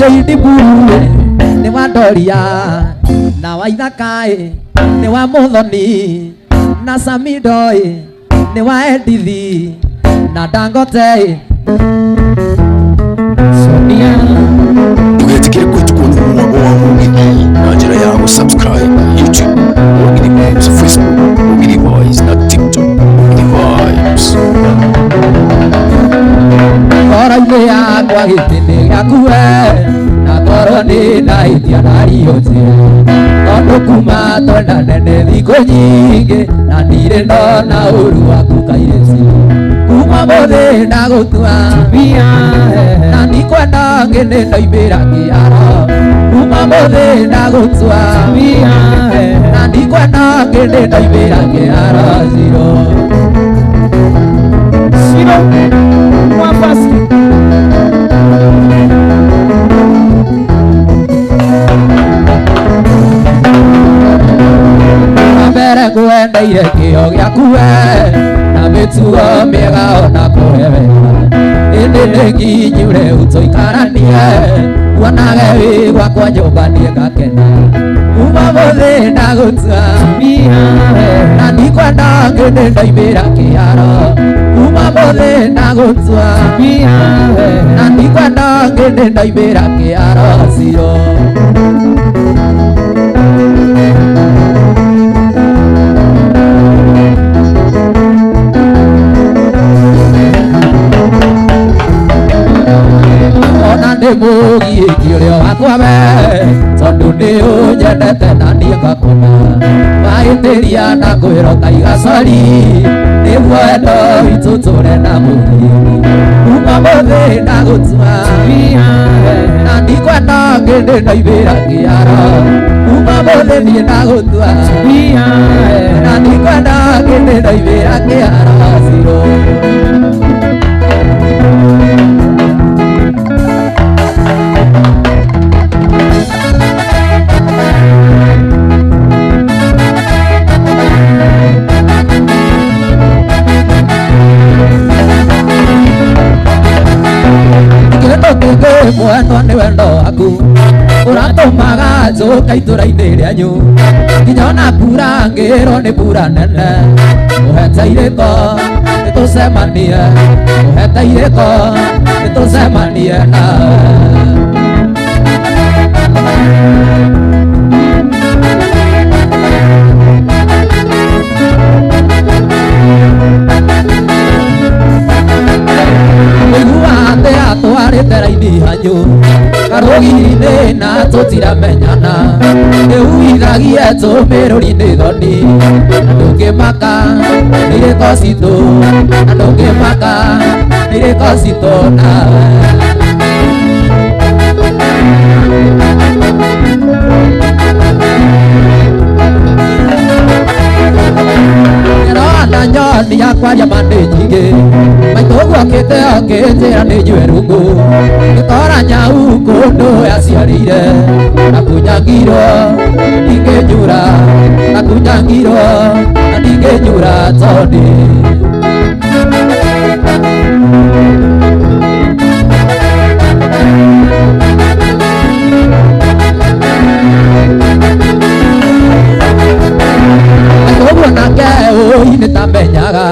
Shady Bure ni wa Doria na wa Ithakae ni wa Muthoni na Samidoe ni wa Edithi na Dangote Sonia tugetikire kwetukunda wa Mugithi na njira ya subscribe YouTube Mugithi Vibes Facebook Mugithi Voice na TikTok Mugithi Vibes Kora-inĩ yakwa gĩtĩ gĩakuwe na ngoro nĩndahĩtia riote tondũ kuma twendane nĩ thikũ nyingĩ na ndirĩ ndona ũru waku kairĩtu kuma mũthĩ ndagũtua na ndikwenda ngĩnĩ ndoimĩra kĩaro kuma mũthĩ ndagũtua na ndikwenda ngĩnĩ ndoimĩra kĩaro Zero Mwafasi Ambere kuendeire kĩo gĩaku na mĩtugo mĩega ona kũhewera ĩndĩ nĩnginyure ũtũikaranie kuonage wĩ gwakwa nyũmba niĩ ngakena kuma mũthĩ ndagũtua na ndikwenda ngĩnĩ ndoimĩra kĩaro kuma mũthĩ ndagũtua na ndikwenda ngĩnĩ ndoimĩra kĩaro Zero Mũgiĩki ũrĩa wakwa we tondũ nĩũnyendete na niĩ ngakũna mahĩtĩria na kwĩro kaigacori nĩguo wendo witũ tũre na mũgiĩki kuma mũthĩ ndagũtua na ndikwenda ngĩnĩ ndoimĩra kĩaro kuma mũthĩ niĩ ndagũtua na ndikwenda ngĩnĩ ndoimĩra kĩaro Zero Mwendo nĩ wendo waku ũratũmaga njũka itũra-inĩ rĩanyu nginya ona mbura ngĩrwo nĩ mbura nene ũhete irĩko nĩtũcemanie ũhete irĩko nĩtũcemanie nawe Twarĩte raini hanyu karũgi-inĩ na tũtiramenyana nĩhuithagie tũmĩrũri-inĩ thoni na ndũngĩmaka nĩrĩko citũ na ndũngĩmaka nĩrĩko citũ nawe na nyoni yakwa jamani nyingĩ maitũguo kĩte okĩnjĩra nĩ njue rungu gĩtora nyau kũndũ yaciarĩire na kunyangirwo ndingĩnyura na kunyangirwo na ndingĩnyura tondĩ nake ũi nĩtamenyaga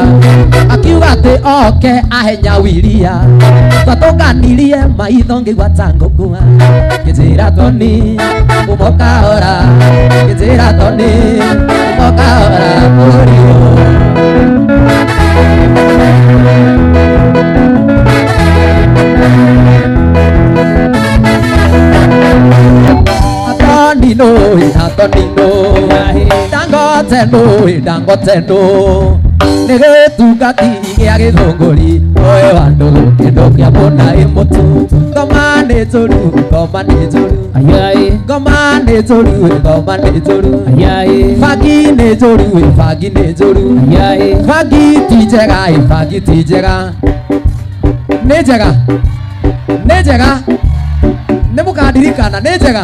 akiuga atĩ oke ahenya wiria twatũnganirie maitho ngĩigua ta ngũkua ngĩnjĩra Toni ũmokahora ngĩnjĩra Toni ũmokahora mũriũ Toni no Dangote no nĩgĩtungati gĩa gĩthũngũri oe wa ndũgũ kĩndũ kĩa mũna ĩmũtu ngoma nĩ njũru ngoma nĩ njũru ngoma nĩ njũru ngoma nĩ njũru bangi nĩ njũru bangi nĩ njũru bangi ti njega bangi ti njega nĩ njega nĩ njega nĩ mũkandirikana nĩ njega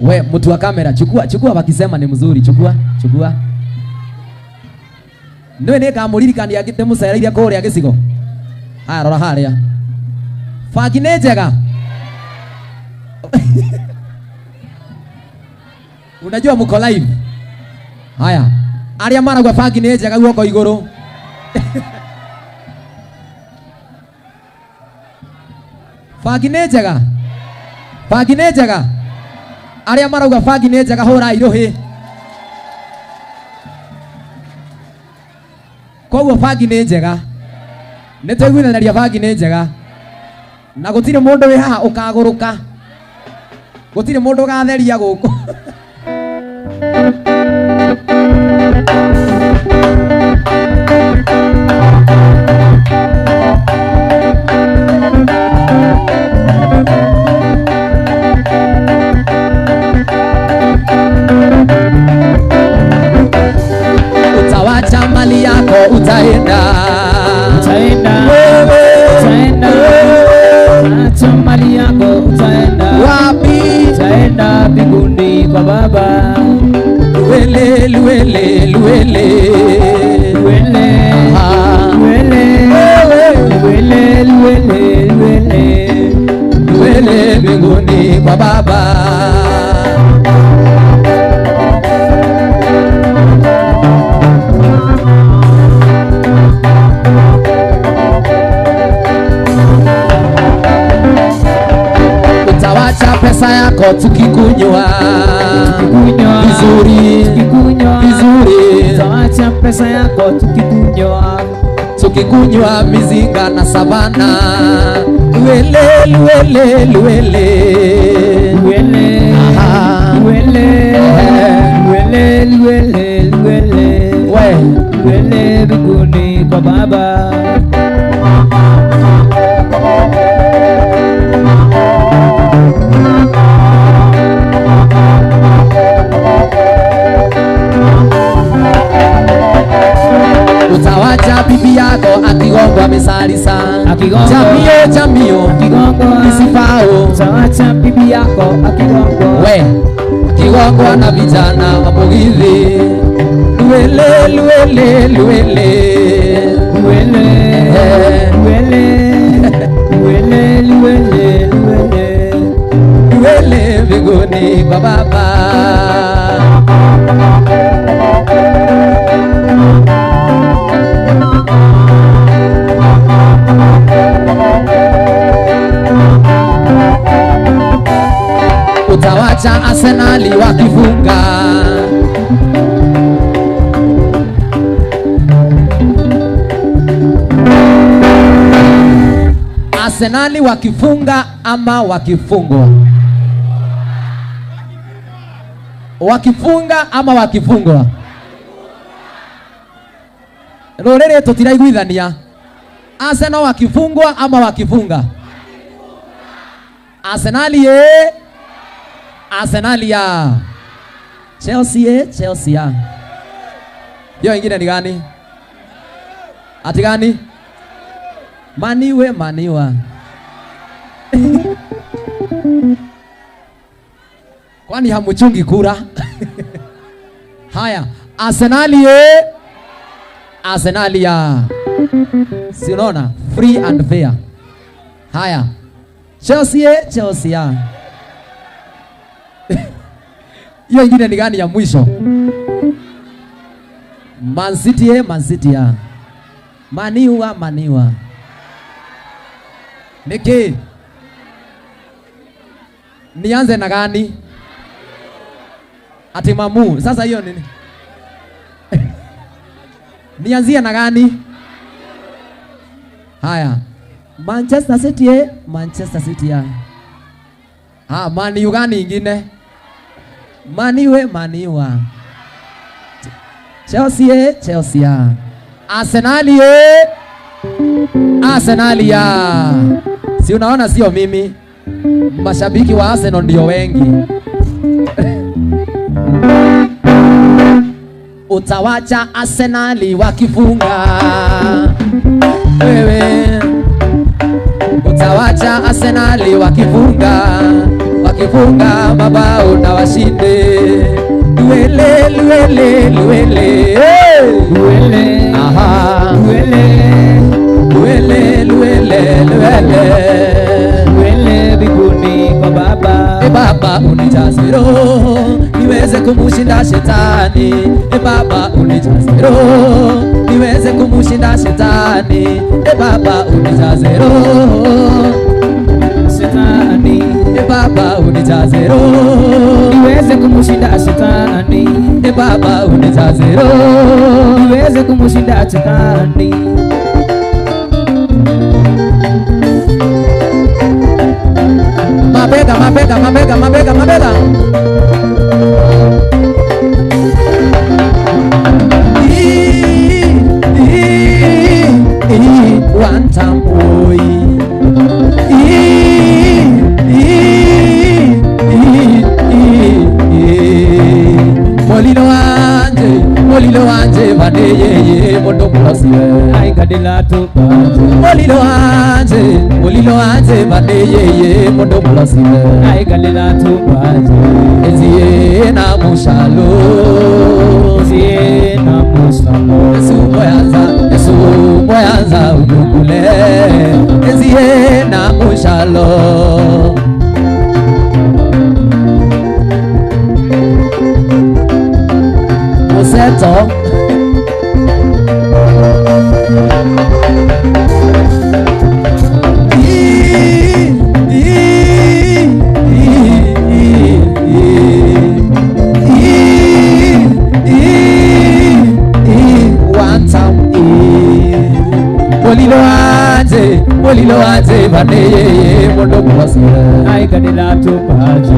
we mtu wa kamera chukua wakisema ni mzuri chukua niwe nĩngamũririkania ngĩte mũcereire kũrĩa gĩcigo Haya rora haria. Bangi nĩ njega. Unajua mko live. Haya. Aria maragwa bangi nĩ njega guoko igũrũ. Bangi nĩ njega. Bangi nĩ njega. Aria marauga bangi nĩ njega hũra irũhĩ. Koguo bangi nĩ njega. Nĩ tũiguithanaria bangi nĩ njega. Na gũtirĩ mũndũ wĩ haha ũkagũrũka. Gũtirĩ mũndũ ũgatheria gũkũ. Utawacha mali yako utaenda. Acha mali yako utaenda. Wapi? Utaenda mbinguni kwa Baba. Luele luele luele Luele luele luele luele luele mbinguni kwa Baba. Utawacha pesa yako tukikunywa vizuri vizuri. Utawacha pesa yako tukikunywa mizinga na savana. Luele luele luele luele luele luele luele luele mbinguni kwa Baba. Utawacha bibi yako akigongwa misalisa. Jamio isifao. Utawacha bibi yako akigongwa. Akigongwa na vijana mabogithi. Luele luele luele luele luele luele luele mbinguni kwa Baba. Utawacha Arsenali wakifunga. Arsenali wakifunga ama wakifungwa? Wakifunga ama wakifungwa? Rorere tutiraiguithania. Arsenal wakifungwa ama wakifunga? Arsenali Arsenal ya Chelsea Chelsea ya. Hiyo ingine ni gani? Ati gani? Maniwa. Kwani hamuchungi kura? Haya, Arsenal ya. Si unaona? Free and fair. Haya. Chelsea ya. Hiyo ingine ni gani ya mwisho? Man City ya. Maniwa. Niki. Nianze na gani? Ati Mamu. Sasa hiyo nini? Nianzie na gani? Haya. Manchester City ya. Man U gani ingine? Maniwa. Chelsea ya. Arsenal ya. Si unaona sio mimi. Mashabiki wa Arsenal ndio wengi. Utawacha Arsenal wakifunga. Wewe utawacha Arsenal wakifunga mabao na washinde. Luele. Aha. Luele. Uele biguni kwa baba. Baba unijaze roho niweze kumushinda shetani. Baba unijaze roho niweze kumushinda shetani. Baba unijaze roho Shetani. Baba unijaze roho niweze kumushinda shetani. Baba unijaze roho niweze kumushinda shetani. Mabega, mabega, mabega, mabega, mabega. One time boy. Molilo anje vaneye moto kulasiwe. Ai kadila tu baje. Molilo anje vaneye moto kulasiwe. Ai kadila tu baje. Ezie na mushalo. Ezie na mushalo. Yesu moyanza udukule. Ezie na mushalo. Museto. Molilo anje vaneye mondo kulasiwe. Ai kadila tu baje.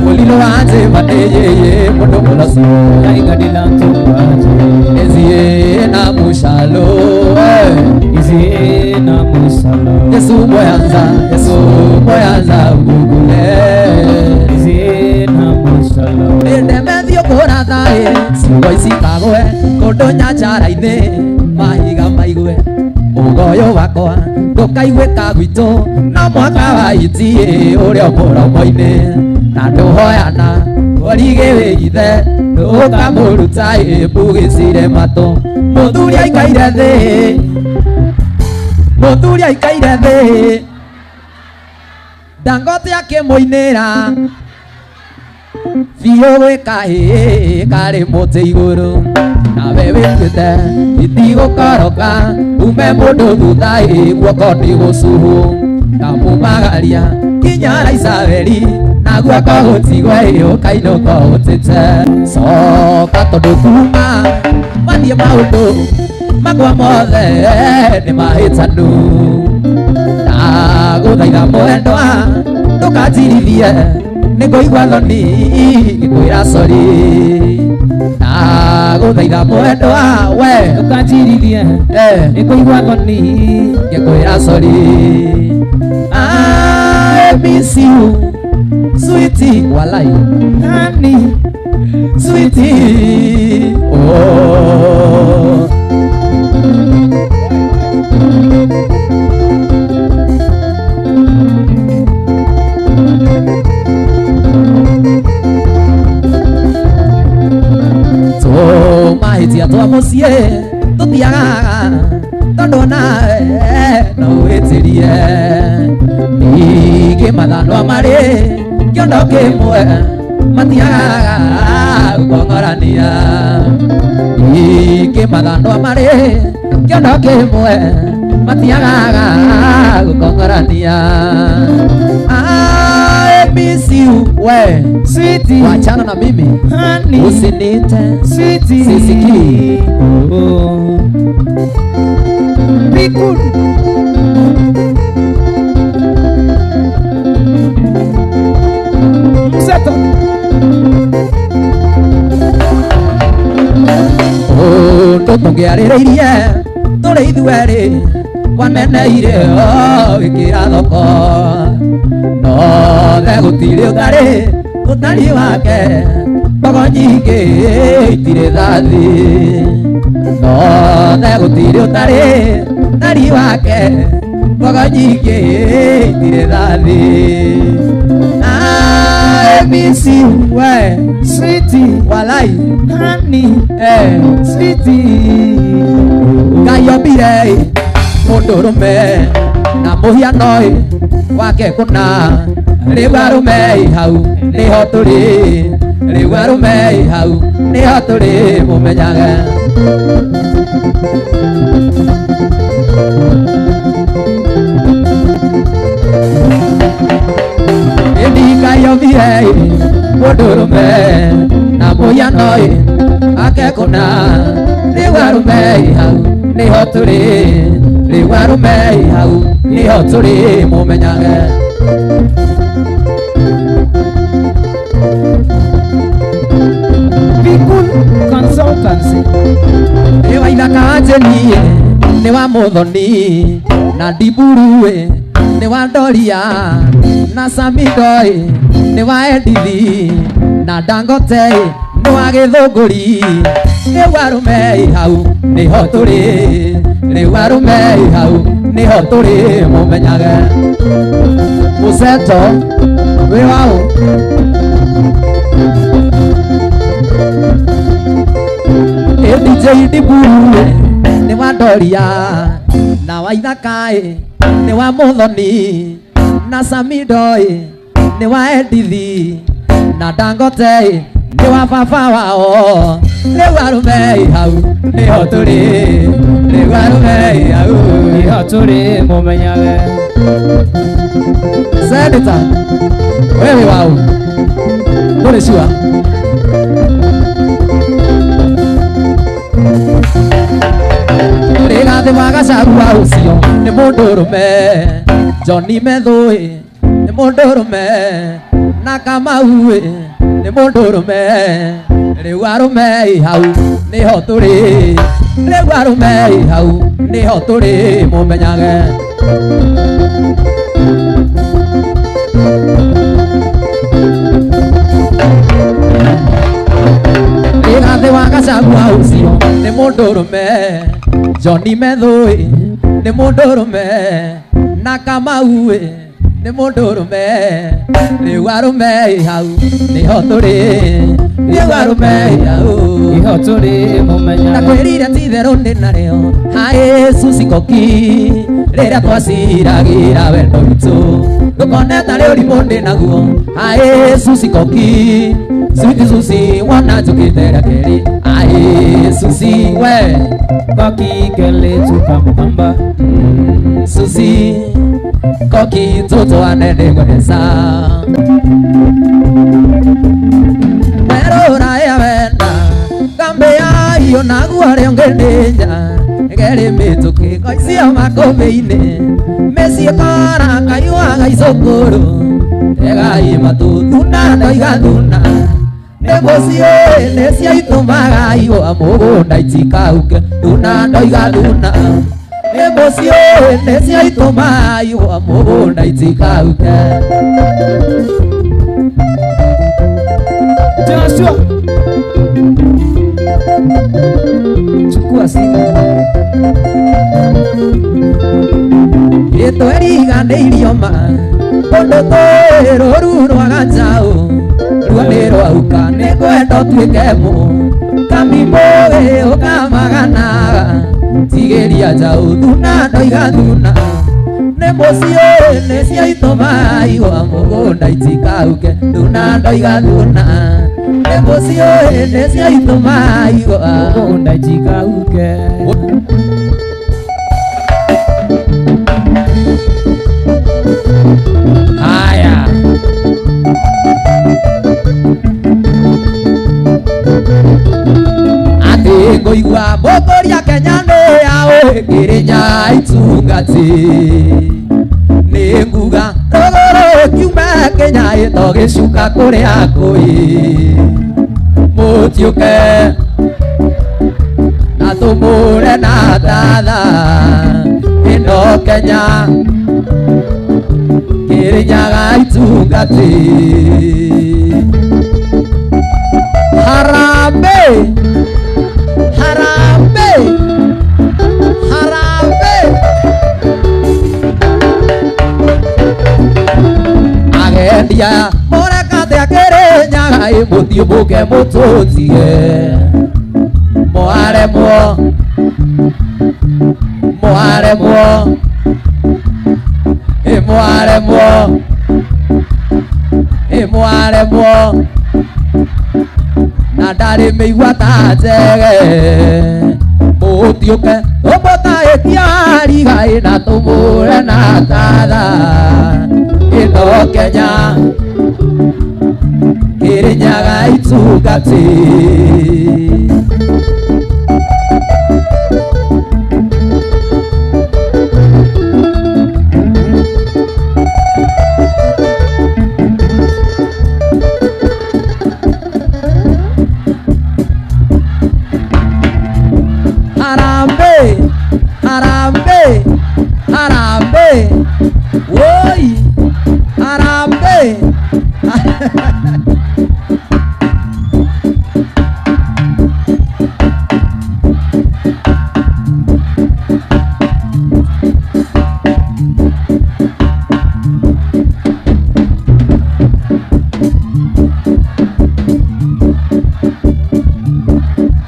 Molilo anje vaneye mondo kulasiwe. Ai kadila tu baje. Ezie na mushalo. Ezie na mushalo. Yesu moyanza ugugule. Ezie na mushalo. Ndemethio kura thae sigo isikagwe kondo nyachara-ini mahiga maigwe. Ugoyo wakwa ndũkaiguĩka gwitũ na mwaka wa itie ũrĩa mũromo-inĩ na ndũhoyana ũrigĩ wĩithe ndũkamũruta mbugĩcire matũ. Mũthuri aikaire thĩ Dangote akĩmũinĩra biũ gwĩka karĩ mũtĩ igũrũ. Nawe wĩkĩte itigũkoroka ume mũndũ thutha guoko nĩgũcuhũ. Ndamumagaria nginya Raisabeli na guoko gũtigwo ũkainũka ũtĩte. Coka tondũ kuma mathiĩ maũndũ makwa mothe nĩ mahĩtanu. Ndagũthaitha mwendwa ndũkanjirithie nĩngũigua thoni ngĩkwĩra sorry. Ndagũthaitha mwendwa we ndũkanjirithie nĩngũigua thoni ngĩkwĩra sorry. I miss you sweetie walai honey sweetie oh. Mahĩtia twa mũciĩ tũtiagaga tondũ nawe no wĩtĩrie. Ningĩ mathandwa marĩ kĩondo kĩmwe matiagaga gũkong'orania. Ningĩ mathandwa marĩ kĩondo kĩmwe matiagaga gũkong'orania. I miss you we sweetie. Wachana na mimi honey usinite sweetie. Sisikii oh. Be good. Museto. Oh, tũtũngĩarĩrĩirie tũrĩ ithuerĩ waneneire wĩkĩra thoko no the gũtirĩ ũtarĩ wake mbogo nyingĩ itirĩ thathi no the gũtirĩ ũtarĩ wake mbogo nyingĩ itirĩ thathi. I miss you we sweetie walai honey sweetie. Ngayombire mundurume na muhiano wake kuna riu arume hau niho turi riu arume hau niho turi mumenyaga indikayo bie mundurume na muhiano wake kuna riu arume hau niho turi riu arume hau niho turi mumenyaga Bikun Consultancy. Ewa ithaka njenie ni wa muthoni na ndiburue ni wa ndoria na samidoi ni wa endithi na dangote ni wa githunguri riu arume hau niho turi riu arume hau niho turi mumenyaga museto wi wao DJ Dibure ni wa ndoria na wa ithakae ni wa muthoni na samidoi ni wa endithi na dangote ni wa baba wao riu arume hau niho turi riu arume hau niho turi mumenyaga Senator wewe wao ndore shua Rigathi wa Gachagua ucio ni mundurume Johnny Methui ni mundurume na Kamau ni mundurume riu arume hau niho turi riu arume hau niho turi mumenyage Rigathi wa Gachagua ucio ni mundurume Johnny Methui ni mundurume na Kamau ni mundurume riu arume hau niho turi riu arume hau niho turi mumenyaga na kwirira titherũ ndĩ narĩo haĩ Susi Koki rĩrĩa twaciragira wendo witũ ndũkone tarĩ ũrimũ ndĩ naguo haĩ Susi Koki Sweet Susi wana njũkĩte rĩa kerĩ haĩ Susi we Koki kele tukamuhamba Susi Koki toto anende ngwesa Merora ya wenda Kambe ya iyo naguare ongedenya Egere mituki koisia makombeine Mesi ekara kaiwaga isokoro Ega imatu na ndoiga thuna Negosie nesia itumaga iwa mugunda itikauke Thuna ndoiga thuna Negosie nesia itumaga iwa mugunda itikauke Joshua chukua simu Itweriganĩirio ma Ũndũ twĩrũru rwa Gachagũ Ruo nĩ rwauka nĩ ngwenda ũtuĩke mũ Kamimũĩ ũkamaganaga Tigĩria njaũ thuna ndoiga thuna Nĩ mũciĩ nĩ cia itũmaga igwa mũgũnda itikauke Thuna ndoiga thuna Nĩ mũciĩ nĩ cia itũmaga igwa mũgũnda itikauke Haya Ati ngũigua mbũtũria Kenya nĩ yaũ Kĩrĩnya itungati Nĩ nguga rũgũrũ kiume Kenya ĩto gĩcuka kũrĩa kũĩ Mũtiũke na tũmũre na tatha ĩno Kenya Kirinyaga itungati Harambe Harambe Harambe Agendia Morekate Kirinyaga Mũthiũmbũke mũtũtige Mwaremwo Imwaremwo na ndari meigua ta njege mutiuke umutahikia riga ina tumure na tatha ino Kenya Kirinyaga itungati Harambe, woi, harambe.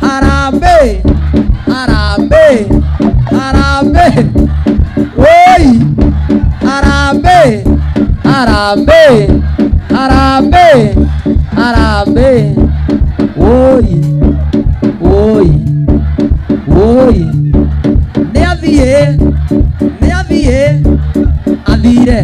Harambe, harambe, harambe. Woi, harambe, harambe, harambe, harambe. Woi, woi, woi. Neavie, avire.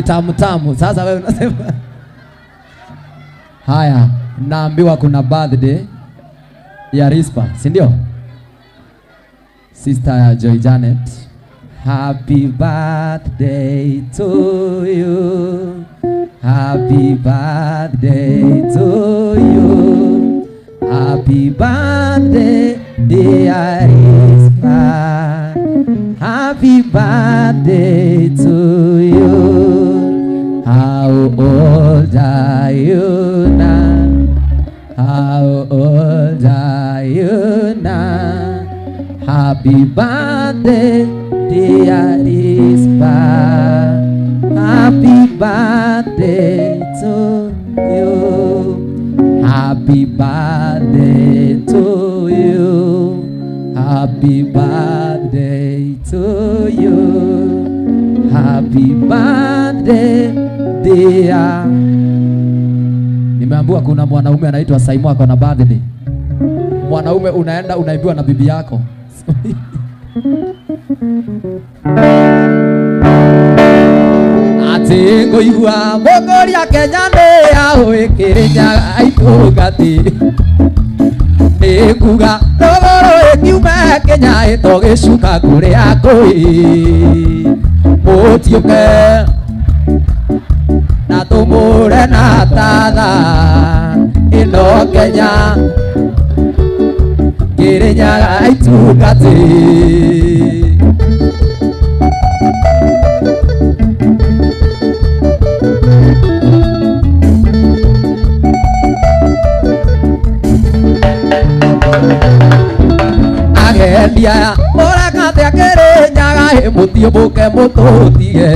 Tamu tamu. Sasa wewe unasema haya, naambiwa kuna birthday ya Rispa, si ndio? Sister ya Joy Janet. Happy birthday to you. Happy birthday to you. Happy birthday dear Rispa. Happy birthday to you. How old are you now? How old are you now? Happy birthday, dear Rispa. Happy birthday to you. Happy birthday to you. Happy birthday to you. Happy birthday dear. Nimeambiwa kuna mwanaume anaitwa Saimo ako na birthday. Mwanaume unaenda unaimbiwa na bibi yako. Ati ngoigua mogoria Kenya ne awe Kirinyaga itungati. Nikuga rogoro ekiume Kenya itogicuka kuria koi. Mutiuke na tumure na tatha ino Kenya Kirinyaga itungati. Agendia morakate Kirinyaga mutiubuke mututige.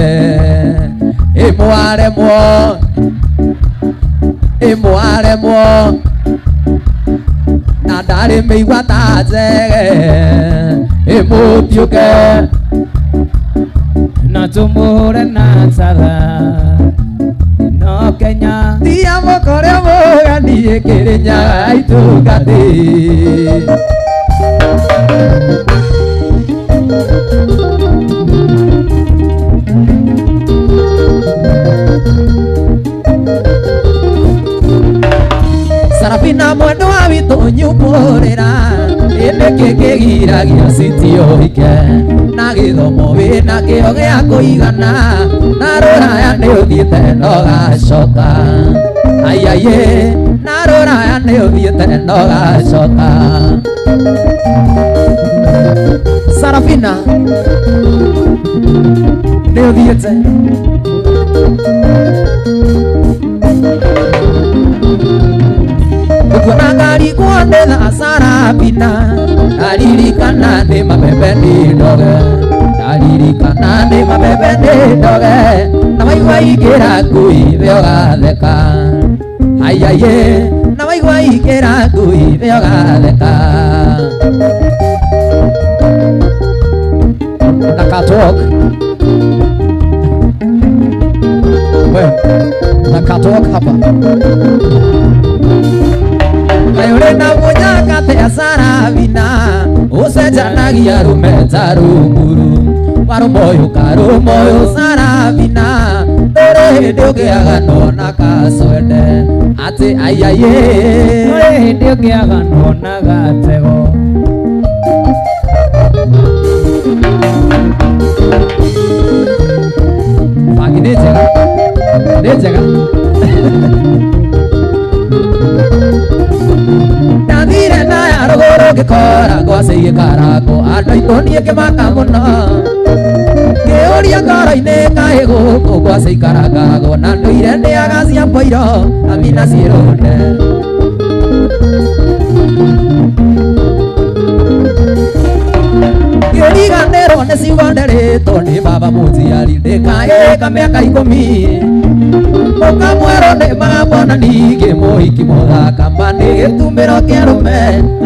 Imwaremwo na ndari meigua ta njege imutiuke na tumure na tatha ino Kenya tia mukore mugani Kirinyaga itungati. Sarafina mwendo wa witu nyumurira indi kigiragia citioike na githomo wina kio gia kuigana na ruraya ni uthiite nogacoka. Aiaie na ruraya ni uthiite nogacoka. Sarafina ni uthiite kuna ngari kuondetha Sarafina ndaririkana ndi mabebe ndi ndoge. kana nĩ mabebe nĩ ndoge na waigua ingĩra ngui we ũgatheka aiaye na waigua ingĩra ngui we ũgatheka na katalk na katalk hapa Mayore na munyaka te saravina usenjanagia rumeta rumuru warumoyo karumoyo saravina dore ndogeaga nona kaswende ati ayaye dore ndogeaga nona gatego Fagine jega Nadire na yarogoro gikora gwase gikarago andũ itonie kĩmaka mũno kĩũria ngoro-inĩ kaĩgũ gwase ikarangagwo na ndũire ndĩaga cia mboiro amina ciĩrũnde kĩriganĩrwo nĩ ciugo nderĩtwo nĩ baba mũciari ndĩkaĩka mĩaka 10 Muka mwero nĩ magambona ningĩ mũhiki mũthaka mba nĩ gĩtumĩro kĩa rũme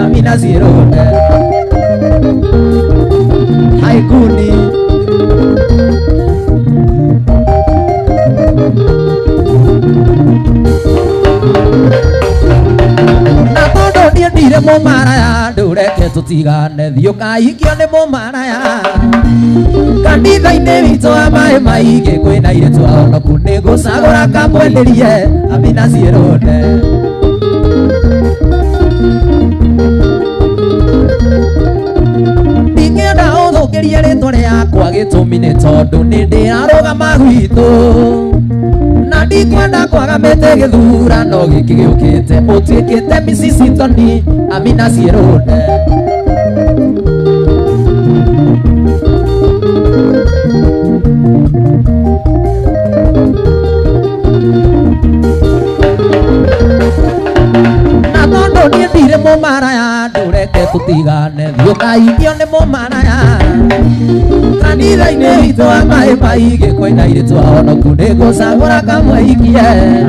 amina ciĩrũnde haikundi na tondũ niĩ ndirĩ mũmaraya ndũreke tũtigane thiĩ ũkahikio nĩ mũmaraya kanitha-inĩ witũ wa maĩ maingĩ kwĩna airĩtu ahonoku nĩ ngũcagũra kamwenderie amina ciĩrũnde ndingĩenda ũthũkĩrie rĩtwa rĩakwa gĩtũmi nĩ tondũ nĩ ndĩrarũgama gwitũ na ndikwenda kwaga mĩtĩ gĩthurano gĩkĩ gĩũkĩte ũtuĩkĩte misisitoni amina ciĩrũnde ndirĩ mũmaraya ndũreke tũtigane thiĩ ũkahikio nĩ mũmaraya kanitha-inĩ witũ wa maĩ maingĩ kwĩna airĩtu ahonoku nĩ ngũcagũra kamwe hikie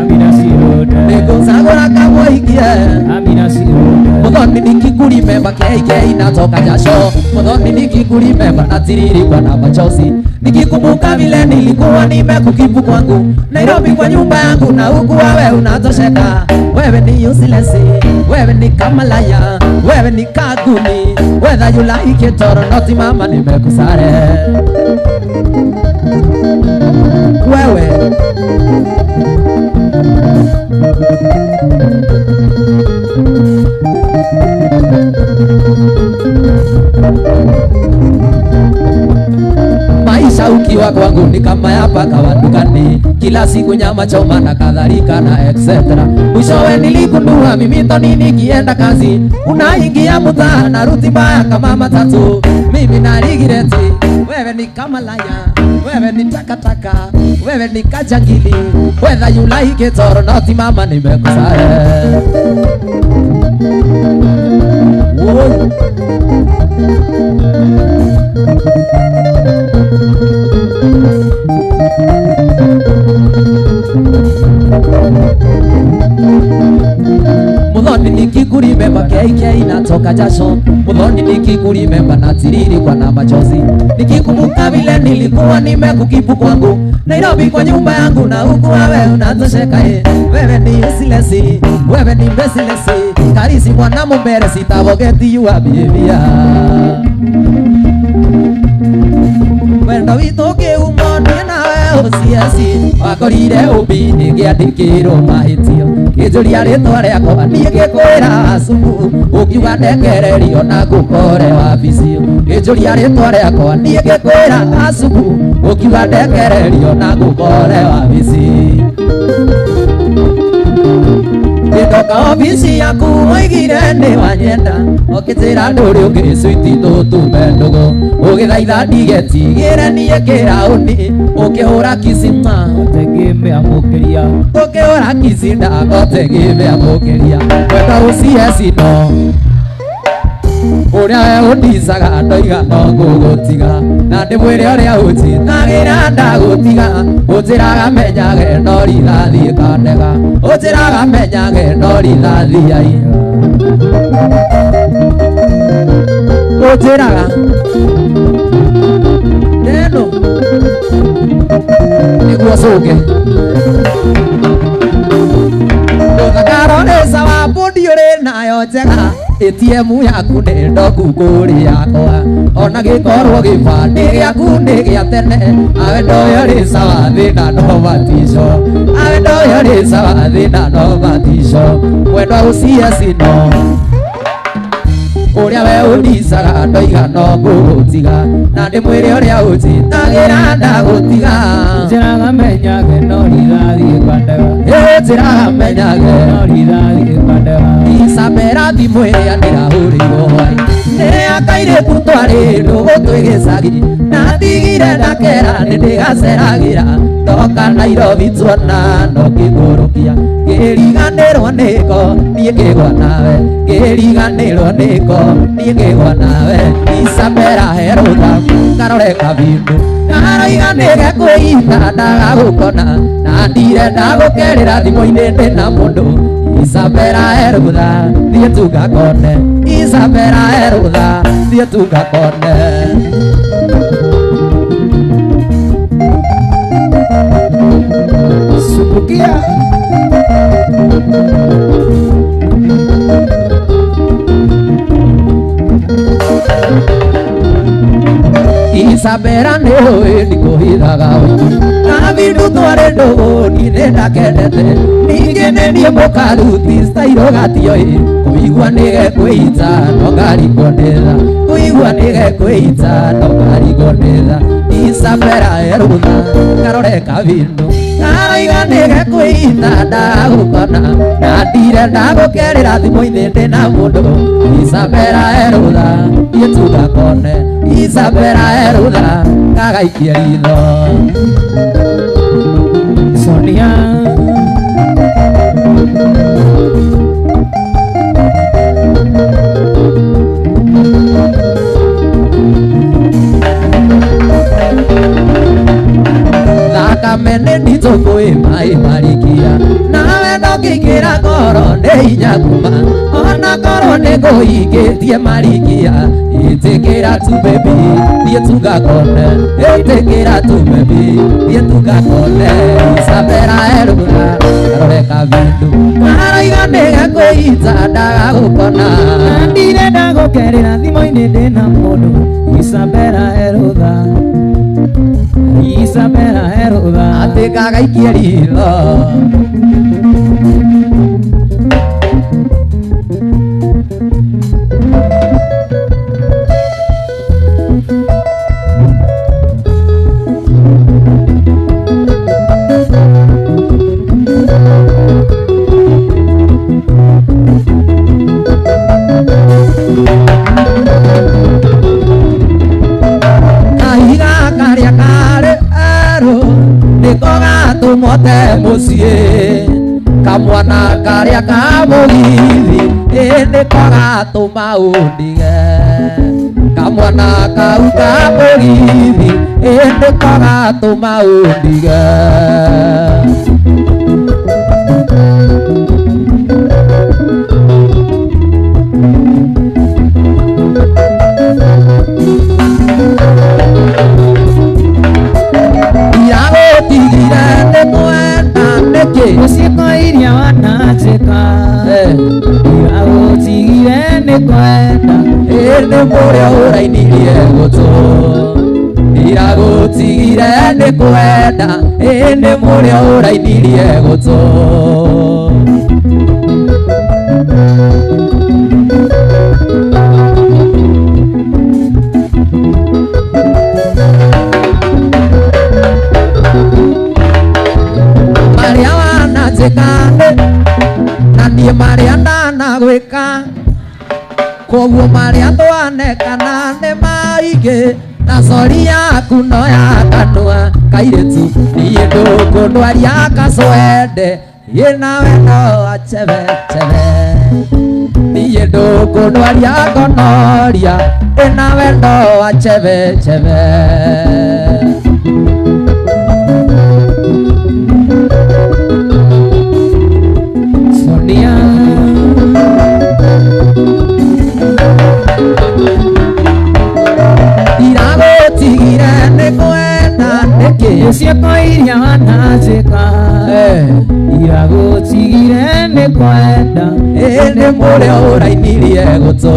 amina ciĩrũnde nĩ ngũcagũra kamwe hikie amina ciĩrũnde mũthoni ni kikuri memba KK natoka jasho mũthoni ni kikuri memba natiririkwa na machozi nikikumbuka vile nilikuwa nimekukipu kwangu Nairobi kwa nyumba yangu na huku wewe unatosheka wewe ni useless wewe ni kamalaya wewe ni kaguni whether you like it or not mama nimekusare wewe maisha ukiwa kwangu ni kama ya paka wa dukani kila siku nyama choma na kadhalika na etc mwishowe niligundua mimi toni nikienda kazi unaingia mtaa na ruti mbaya kama matatu mimi na regret wewe ni kama laya wewe ni takataka wewe ni kajangili whether you like it or not mama nimekusare Muthoni nikikuri memba KK natoka jasho Muthoni nikikuri memba natiririkwa na machozi nikikumbuka vile nilikuwa nimekukipu kwangu Nairobi kwa nyumba yangu na huku wewe unatosheka wewe ni useless wewe ni merciless karisi mwana mumbere sitavogeti you are behavior wendo witũ kĩhumo nawe ũciaci wakorire ũmbi nĩgĩandĩkĩirwo mahĩtio kĩnjũria rĩtwa rĩakwa niĩ ngĩkwĩra cuku ũngiuga ndekererio na ngũkore wabicio kĩnjũria rĩtwa rĩakwa niĩ ngĩkwĩra cuku ũngiuga ndekererio na ngũkore wabici Ndoka ofisi yaku oigire nĩ wanyenda okĩnjĩra ndũrĩ ũngĩ switi tũtũme ndũgũ ũgĩthaitha ndigetigĩre niĩ kĩraũni ũkĩhũra kisima ũtegĩmĩamũkĩria ũkĩhũra kicinda ũtegĩmĩamũkĩria wenda ũcieci no Uria we undicaga ndoiga no ngũgũtiga na ndĩmwĩre ũrĩa ũnjĩtagĩra ndagũtiga ũnjĩraga menyage no rithathi kandega ũnjĩraga menyage no rithathi aia ũnjĩraga ĩno nĩguo cũnge ndũthakaro nĩ sawa mbũndi ũrĩ nayo njega ATM yaku nĩ ndoku kũrĩ yakwa ona gĩkorwo gĩbandĩ gĩaku nĩ gĩa tene awe ndoyo rĩ sawa thĩna no matisho awe ndoyo rĩ sawa thĩna no matisho mwendwa gũcia cino ũrĩa we ũndicaga ndoiga no ngũgũtiga na ndĩmwĩre ũrĩa ũnjĩtagĩra ndagũtiga njĩraga menyage no rithathi kwandega njĩraga menyage no rithathi kwandega Isabera thimũ ĩrĩa ndĩrahũrĩirwo hwaĩ nĩ akairĩtu twarĩ ndũgũtwĩ gĩcagi na ndigire ndakera nĩ ndĩgaceragĩra ndoka Nairobi tuona no ngĩgũrũkia ngĩriganĩrwo nĩko niĩ ngĩgwa nawe ngĩriganĩrwo nĩko niĩ ngĩgwa nawe Isabera he rũtha ngarore kabindu aroiga nĩgekwĩita ndagagũkona na ndire ndagũkerĩra thimũ-inĩ ndĩna mũndũ Isabera he rũtha thiĩ tungakone Isabera he rũtha thiĩ tungakone Subukia Isabera nĩ ũĩ ndikũhithaga ũingĩ na bindu twarĩ ndũgũni nĩ ndakendete ningĩ nĩ niĩ mũkaruti stairo gatioĩ kũigua nĩgekwĩita no ngarigwo nĩ tha kũigua nĩgekwĩita no ngarigwo nĩ tha Isabera he rũtha ngarore kabindu aroiga nĩgekwĩita ndagũkona na ndire ndagũkerĩra thimũ-inĩ ndĩna mũndũ Isabera he rũtha thiĩ tungakone Isabera he rũtha ngagaikie ritho Sonia thakame nĩ nditũ kwĩ maĩ marikia nawe ndũngĩingĩra ngoro nĩ hinya kuma ona korwo nĩ ngũhingĩtie marikia ĩtĩkĩra tu baby thiĩ tungakone ĩtĩkĩra tu baby thiĩ tungakone Isabera he rũtha ngarore kabindu aroiga nĩgekwĩita ndagagũkona ndire ndagũkerĩra thimũ-inĩ ndĩna mũndũ Isabera he rũtha Isabera he rũtha atĩ ngagaikie ritho mote muciĩ kamwana karĩa ka mũgithi nĩko gatũma ũndige kamwana kau ka mũgithi nĩko gatũma ũndige Usikwairia wanacheka Iraũtigire nĩ kwenda nĩ mũrĩa ũrainirie gũtũ iragũtigire nĩ kwenda nĩ mũrĩa ũrainirie gũtũ marĩa wananjĩkande na niĩ marĩa ndanagwĩka koguo marĩa twanekana nĩ maingĩ na cori yaku no ya kanua kairĩtu niĩ ndũkũndwaria kacwende ĩ nawe no achebechebe niĩ kĩndũ kũndwaria ngonoria ĩna wendo wa cheve cheve. Sonia iragũtigire nĩ kwenda nĩkĩ ciĩko iria wananjĩka iragũtigire nĩ kwenda ĩndĩ mũrĩa ũrainirie gũtũ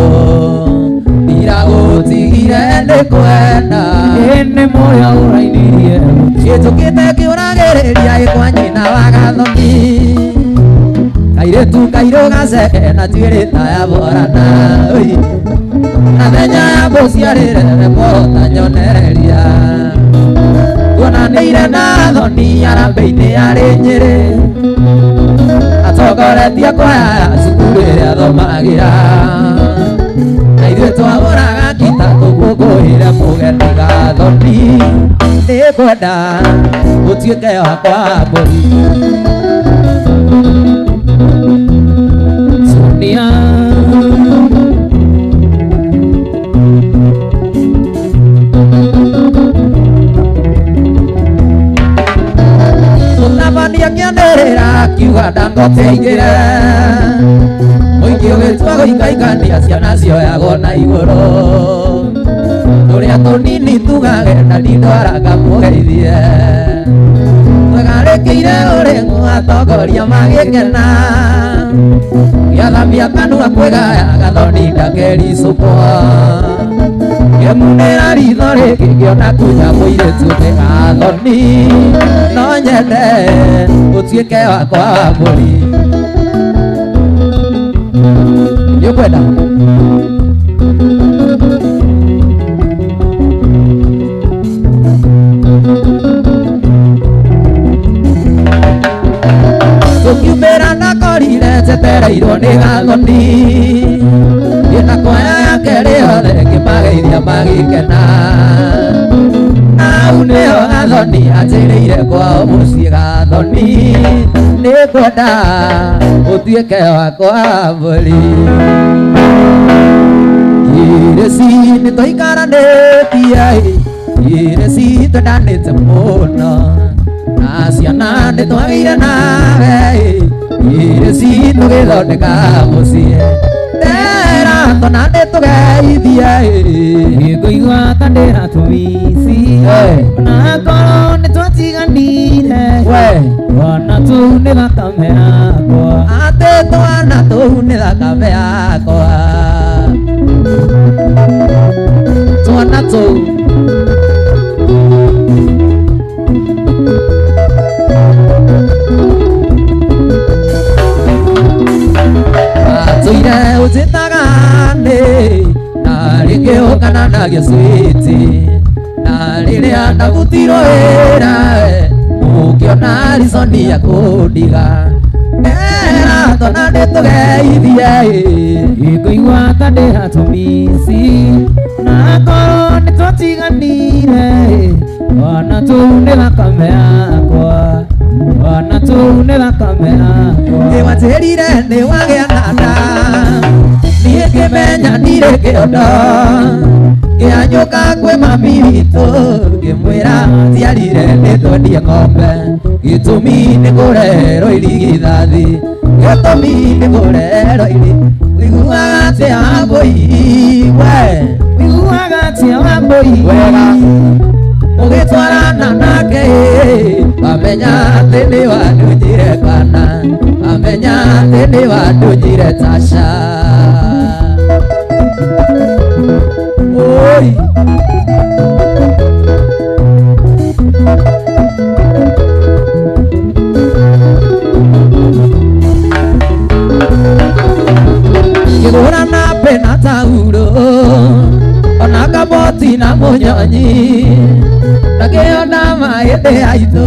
iragũtigire nĩ kwenda ĩndĩ mũrĩa ũrainirie gĩtũkĩte kĩũragĩrĩria gĩkwanyina wa gathoni kairĩtu kairũ gaceke na tuĩrĩ taya borana nathenya ya mbũciarĩre rekota nyonereria tuonanĩire na thoni arambĩ-inĩ yarĩ Nyĩrĩ atongoretie kwaya cukuru ĩrĩa thomagĩra na ithuĩ twagũraga kita tũkũngũĩre mũgeni gathoni nĩ kwenda ũtuĩke wakwa mbũri. Sonia Tũtabania kĩanĩrĩra kiuga ndangoteithĩre mũingĩ ũgĩtua gũikaikania ciana cioyagwo na igũrũ tũrĩa tũnini tugage na ndindwaraga mũgeithie tũgarĩkĩire ũrĩng'u atongoria magĩkena gĩathamia kanua kwĩgaya gathoni ndakericũkwo kĩmunĩra ritho rĩngĩ ngĩona kunya mũirĩtu nĩ gathoni no nyende ũtuĩke wakwa wa mbũri. Nĩũkwenda tũkiumĩra ndakorire njetereirwo nĩ gathoni ĩna kwaya yake rĩothe ngĩmageithia magĩkena nau nĩho gathoni anjĩrĩire kwao mũciĩ gathoni nĩ kwenda ũtuĩke wakwa wa mbũri. Irĩci nĩ tũikaranĩtie irĩci twendanĩte mũno na ciana nĩ twagĩire nawe irĩci tũgĩthondeka mũciĩ ndera tona nĩ tũgeithie ngũigua ta ndĩra tũmici ona korwo nĩ twatiganire twana tũu nĩ thakame yakwa atĩ twana tũu nĩ thakame yakwa twana tũu atũire ũnjĩtaga nĩ na rĩngĩ ũkana na gĩcwĩti na rĩrĩa ndabutirwo wĩra ũkĩona rizoni ya kũndiga ndera tona nĩ tũgeithie ngũigua ta ndĩra tũmici na korwo nĩ twatiganire twana tũu nĩ thakame yakwa twana tũu nĩ thakame yakwa nĩwanjĩrire nĩwagĩa na nda niĩ ngĩmenya ndirĩ kĩondo ngĩanyũka kwĩ mami witũ ngĩmwĩra njiarire nĩ twendie ng'ombe gĩtũmi nĩ kũrerwo irigithathi gĩtũmi nĩ kũrerwo wĩiguaga atĩa wambũi we wĩiguaga atĩa wambũi wega ũgĩtwarana nake wamenya atĩ nĩ wandũnyire kana wamenya atĩ nĩ wandũnyire Tasha. Oi kĩgũra na pena tauro ona kaboti na mũnyonyi nakĩona maĩndĩ aitũ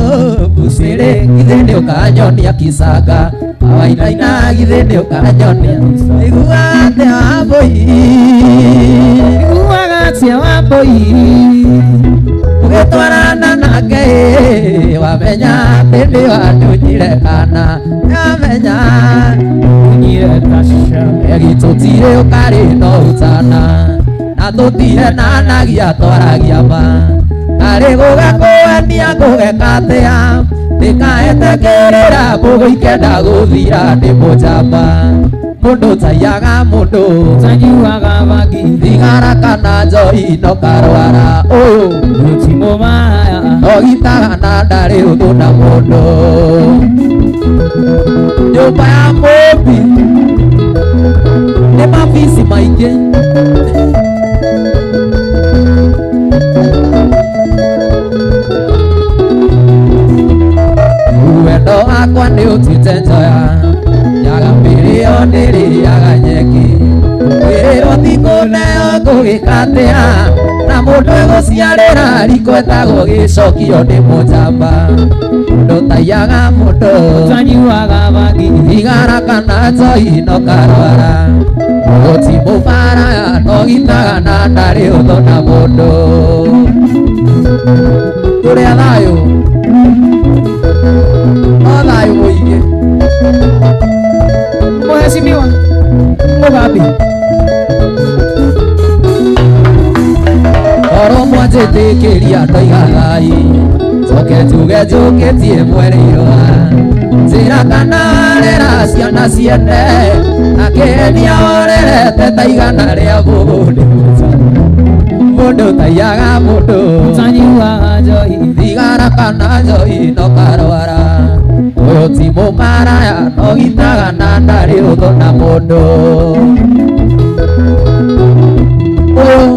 bucĩrĩ githĩ nĩ ũkanyonia kĩcanga awainaina githĩ nĩ ũkanyonia iguaga atĩa wambũi iguaga atĩa wambũi ũgĩtwarana nake wamenya tindi watunyire kana amenya unyire tasha egitutire ukari no utana na tutire nanagia twaragia ma ari gugakuendia ngugekatia ndikaetekerera mugo ikenda guthira ndi mujamba mundu taiyaga mundu tanyuaga bangi thigara kana njoi no karwara uyu utimo maya ogitaga na ndari uthu na mundu nyumba ya mũmbi nĩ mabici maingĩ wendo wakwa nĩ ũtuĩte njoya yaga mĩrĩo ndĩrĩaga nyeki wĩrĩrwo thikũneo ngũgĩka atĩa na mũndũ egũciarĩra riko etagwo gĩcokio nĩ mũjamba mũndũ taiyaga mũndũ tanyuaga bangi thigara kana njoi no karwara gũtimũbaraya no gitaga na ndarĩ ũthũ na mũndũ tũrĩa thayũ o thayũ mũingĩ Mheshimiwa Mugabe oro mwanjĩtĩkĩria ndoiga thai coke njuge njũkĩtie mwereirwa njĩra kana rera ciana ciende akĩenia orerete taigana rĩa mũndũ mũndũ taiyaga mũndũ tanyuaga njoi thigara kana njoi no karwara ũyũ ti mũmaraya no gitaga na ndarĩ ũthũ na mũndũ ũyũ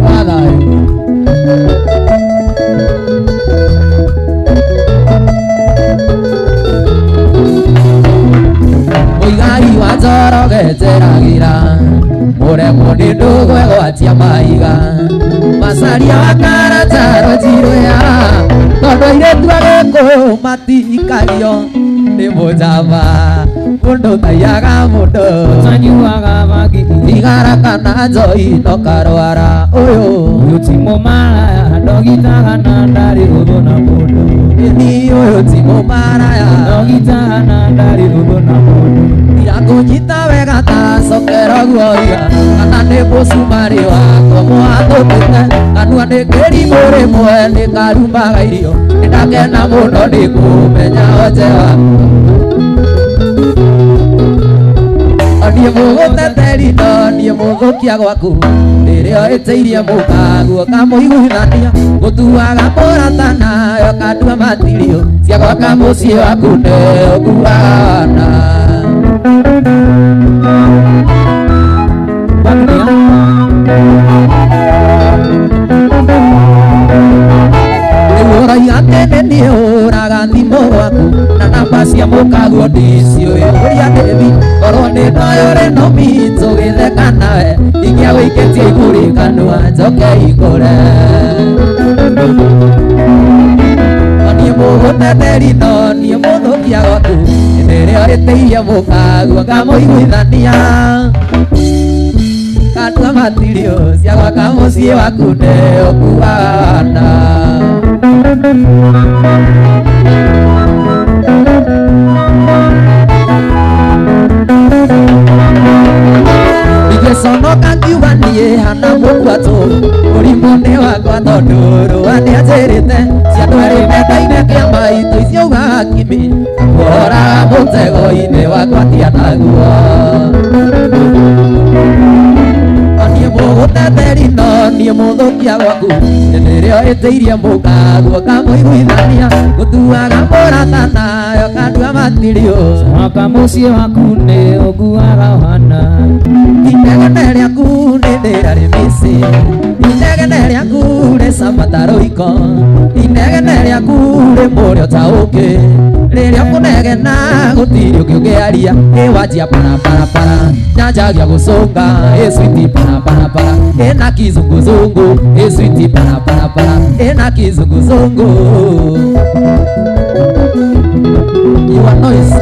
wa thayũ mũigari wa njoroge njeragĩra mũremwo nĩ ndũgũ egwatia maiga macaria wa karataro njirũya tondũ airĩtu agĩkũ matikario nĩ mũjamba mũndũ taiyaga mũndũ tanyuaga bangi thigara kana njoi no karwara ũyũ utimo maya ndogitaga na ndari ũthũ na mũndũ ni ũyũ ti mũmaraya ndogitaga na ndari ũthũ na mũndũ ndakũnyita wega ta cokero guoiga kana nĩ mũcumarĩ wako mwatũtĩte kanua nĩ kĩrimũ rĩmwe nĩ karumaga irio nĩ ndakena mũno nĩ kũmenya onje waku niĩ mũgũteteri no niĩ mũthũkia gwaku rĩrĩa ĩtĩirie mũkaguo kamũiguithania gũtuaga mũrata nayo kandua matirio cia gwaka mũciĩ waku nĩ ũkuaga ũraiga tene nĩ ũraga thimũ gwaku na namba cia mũkaguo ndĩciũĩ ũria ndĩthi korwo nĩ ndoyore no mitũ gĩtheka nawe ingĩa wĩikĩtie igũrĩ kanua njoke igũre niĩ mũgũteteri no niĩ mũthũkia gwaku rĩrĩa ĩtĩirie mũkaguo ngamũiguithania kandua matirio cia gwaka mũciĩ waku nĩ ũkuaga ingĩconoka ngiuga niĩ hana mũkwato mũrimũ nĩ wakwa tondũ rũa nĩanjĩrĩte ciandũ erĩ mendaine kĩama itũ iciaugaga kimi kuoraga mũtego-inĩ wakwa tianaguo niĩ mũgũteteri no niĩ mũthũkia gwaku rĩrĩa ĩtĩirie mũkaguo kamũiguithania gũtuaga mũrata nayo kandua matirio mwaka mũciĩ waku nĩ ũguaga hana inegene rĩaku nĩ ndĩra rĩmĩci inegene rĩaku rĩ camatarũiko inegene rĩaku rĩ mũrĩo ta ũkĩ rĩrĩa kũnegena gũtirĩ ũngĩũngĩaria ĩwanjia paraparapara nyanjagia gũcũnga ĩcwiti paraparapara ĩna kizunguzungu ĩcwiti paraparapara ĩna kizunguzungu your noise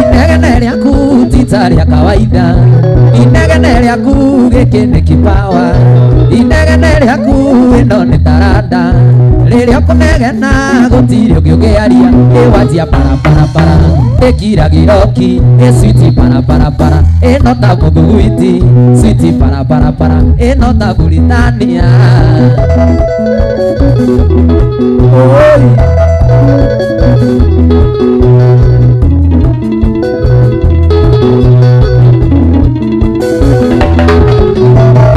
inegene rĩaku rita rĩa kawaida inegene rĩaku gĩkĩ nĩ kipawa inegene rĩaku ĩno nĩ taranda rĩrĩa ũkũnegena gũtirĩ ũngĩ ũngĩaria ĩwanjia paraparapara ĩkiragĩroki ĩswiti paraparapara ĩno ta mũthugwiti switi paraparapara ĩno ta Buritania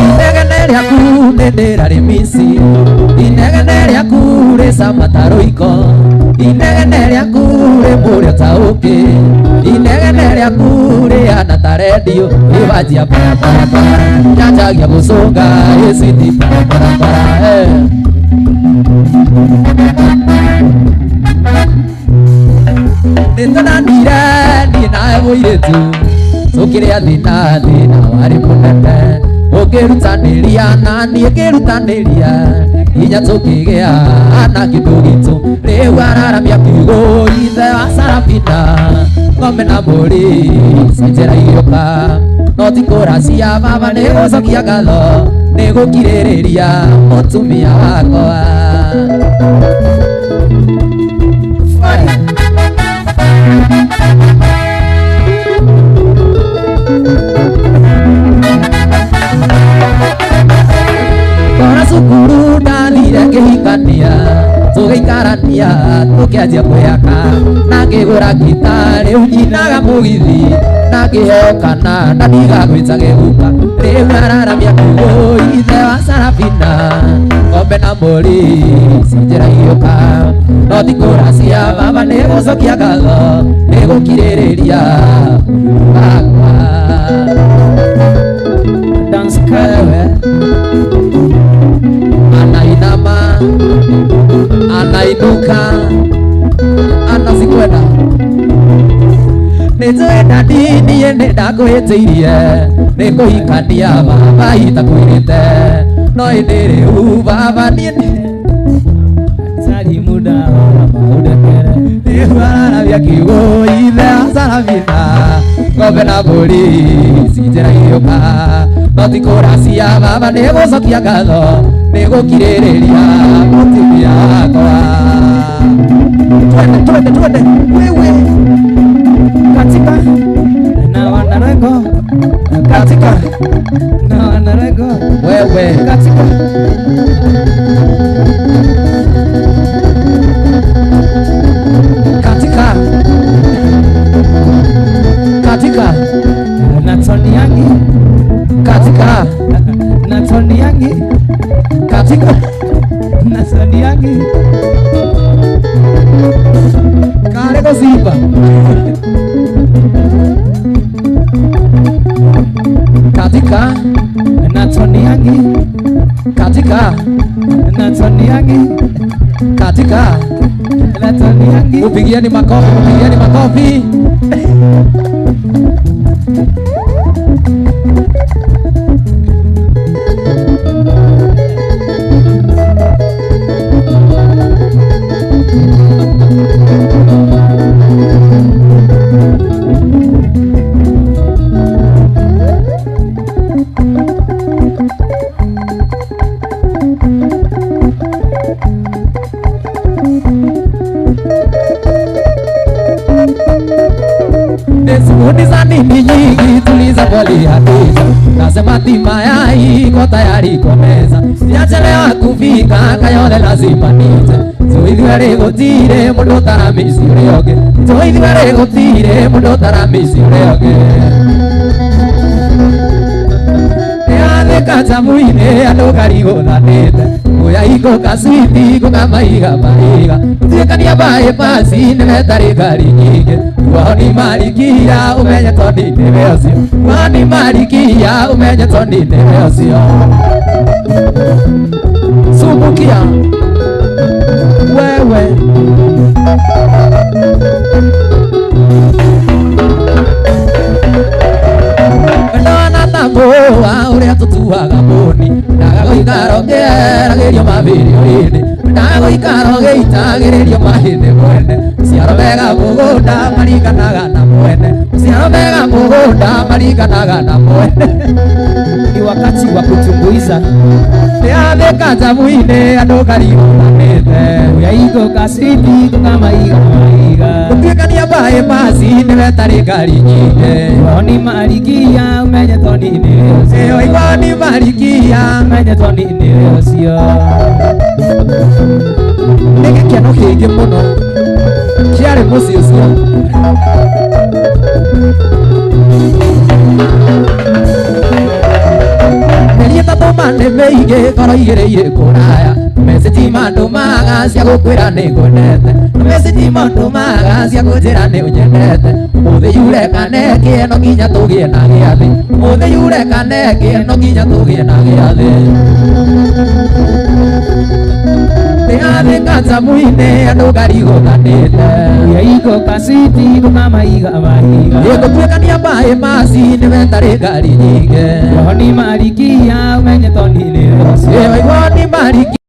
inegene rĩaku nĩ ndĩra rĩmisi inegene rĩaku rĩ samataroiko inegene rĩaku rĩ mũrĩo ta ũkĩ inegene rĩaku rĩhana ta redio ĩwanjia paraparapara nyanjagia gũcũnga ĩciti paraparapara nĩtũnanire niĩ nawe mũirĩtu tũkĩrĩa thĩna warĩ mũnene ũngĩrutanĩria na niĩ ngĩrutanĩria hinya tũkĩgĩa na kĩndũ gitũ rĩu araramia kiugo ithe wa Sarafina ng'ombe na mbũri cinjĩra igĩũka no ti kũracia baba nĩ gũcokia ngatho nĩ gũkirĩrĩria mũtumia wakwa kora cukuru ndathire ngĩhikania tũgĩikarania tũkĩanjia kwĩyaka na ngĩgũra ngita rĩu nyinaga mũgithi na ngĩheo kana na ndigagwĩtage guka rĩu araramia kiugo ithe wa Sarafina ng'ombe na mbũri cinjĩra igĩũka no ti kũracia baba nĩ gũcokia ngatho nĩ gũkirĩrĩria wakwa dance kewe anainama anainuka anazikwenda nĩtwenda ndini nĩndakũhĩtĩirie nĩkũhikania baba itakwĩrĩte no ĩndĩ rĩu baba niĩ sari muda maũndekere rĩu araramia kiugo ithe wa Sarafina ng'ombe na mbũri cinjĩra igĩũka no ti kũracia baba nĩ gũcokia ngatho nĩ gũkirĩrĩria mũtumia wakwa twende wewe katika na wanarego katika na wanarego wewe katika katika na Tony yangi katika na Tony yangi katika na Tony yangi kare kuziba katika na Tony yangi katika na Tony yangi katika na Tony yangi upigieni makofi Shughuli za nini nyingi tuliza poli hatiza nasema tima ya iko tayari komeza sijachelewa kufika Kayole lazima nije zoidhiwere gotire mundu taramisi urioge zoidhiwere gotire mundu taramisi urioge Kacha muine ando karigo nanete Muya iko kaswiti kuka maiga Tikania bae pasi nime tarikari nyingi Wani marikia umenye tondi nemeosio Wani marikia umenye tondi nemeosio Subukia wewe Moa uria tutuaga moni ndaga ikarongerera gerio mabirioini ndaga ikarongeitagiririo mahinde mwene ciaro mega mugunda mariganaga na mwene ciaro mega mũgũnda maringanaga na mwene. Ni wakati wa kutumbuiza. Nĩathĩka njamu-inĩ andũ kariũkanĩte. Uyaiko kasidi kama iga maiga. Gũtuĩkania bypass nĩwe tarĩ ngari nyingĩ. Oni marikia umenye toni nĩ ũcio. Igua ni marikia Umenye toni nĩ ũcio. nĩ gĩkeno kĩingĩ mũno kĩarĩ mũciĩ ũcio. Mĩeri ĩtatũ manĩ mĩingĩ ngoro igĩrĩire kũraya. Message mandũmaga cia gũkwĩra nĩ ngwendete. Message mandũmaga cia kũnjĩra nĩ ũnyendete. Ũthĩ yure kaneke no nginya tũgĩe na gĩathĩ. Ũthĩ yure kaneke no nginya tũgĩe na gĩathĩ. Nĩathĩka njamu-inĩ andũ karigũkanĩte. Uyaiko kasidi kama iga maiga. Gũtuĩkania bypass nĩwe tarĩ ngari nyingĩ. Oni marikia umenye toni nĩ ũcio. Igua ni marikia